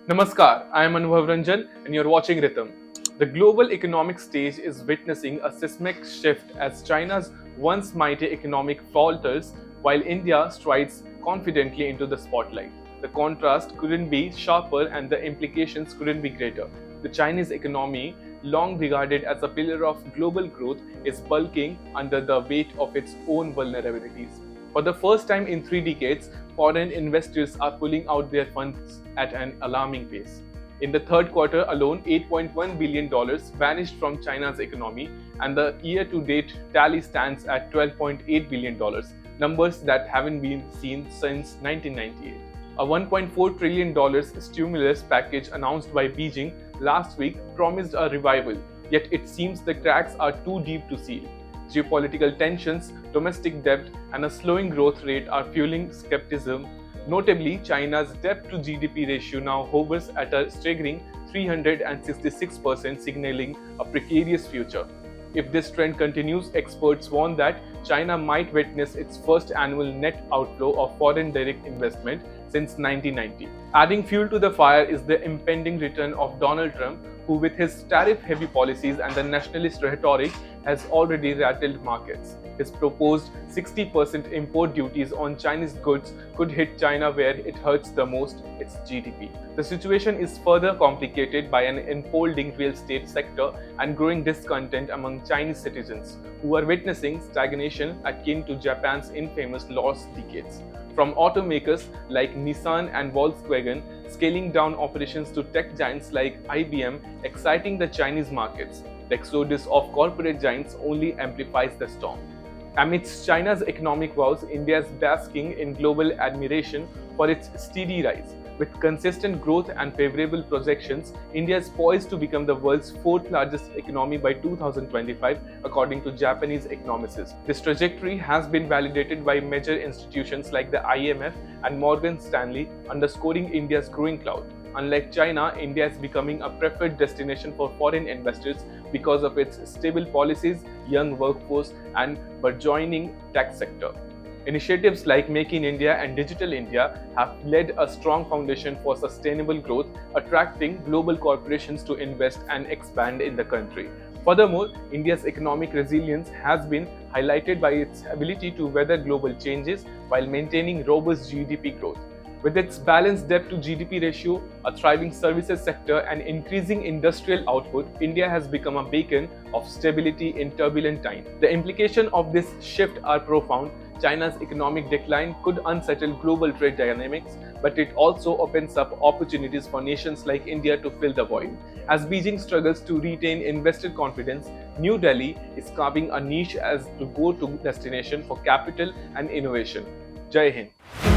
Namaskar, I am Anubhav Ranjan and you're watching Ritam. The global economic stage is witnessing a seismic shift as China's once mighty economic falters while India strides confidently into the spotlight. The contrast couldn't be sharper and the implications couldn't be greater. The Chinese economy, long regarded as a pillar of global growth, is bulking under the weight of its own vulnerabilities. For the first time in 3 decades, foreign investors are pulling out their funds at an alarming pace. In the third quarter alone, $8.1 billion vanished from China's economy, and the year to date tally stands at $12.8 billion, numbers that haven't been seen since 1998. A $1.4 trillion stimulus package announced by Beijing last week promised a revival, yet it seems the cracks are too deep to seal. Geopolitical tensions, domestic debt, and a slowing growth rate are fueling skepticism. Notably, China's debt to GDP ratio now hovers at a staggering 366%, signaling a precarious future. If this trend continues, experts warn that China might witness its first annual net outflow of foreign direct investment since 1990. Adding fuel to the fire is the impending return of Donald Trump, who with his tariff-heavy policies and the nationalist rhetoric has already rattled markets. His proposed 60% import duties on Chinese goods could hit China where it hurts the most, its GDP. The situation is further complicated by an unfolding real estate sector and growing discontent among Chinese citizens, who are witnessing stagnation akin to Japan's infamous lost decades. From automakers like Nissan and Volkswagen scaling down operations to tech giants like IBM exciting the Chinese markets, the exodus of corporate giants only amplifies the storm. Amidst China's economic woes, India is basking in global admiration for its steady rise. With consistent growth and favorable projections, India is poised to become the world's fourth largest economy by 2025, according to Japanese economists. This trajectory has been validated by major institutions like the IMF and Morgan Stanley, underscoring India's growing clout. Unlike China, India is becoming a preferred destination for foreign investors because of its stable policies, young workforce, and burgeoning tech sector. Initiatives like Make in India and Digital India have laid a strong foundation for sustainable growth, attracting global corporations to invest and expand in the country. Furthermore, India's economic resilience has been highlighted by its ability to weather global changes while maintaining robust GDP growth. With its balanced debt to GDP ratio, a thriving services sector, and increasing industrial output, India has become a beacon of stability in turbulent times. The implications of this shift are profound. China's economic decline could unsettle global trade dynamics, but it also opens up opportunities for nations like India to fill the void. As Beijing struggles to retain investor confidence, New Delhi is carving a niche as the go-to destination for capital and innovation. Jai Hind.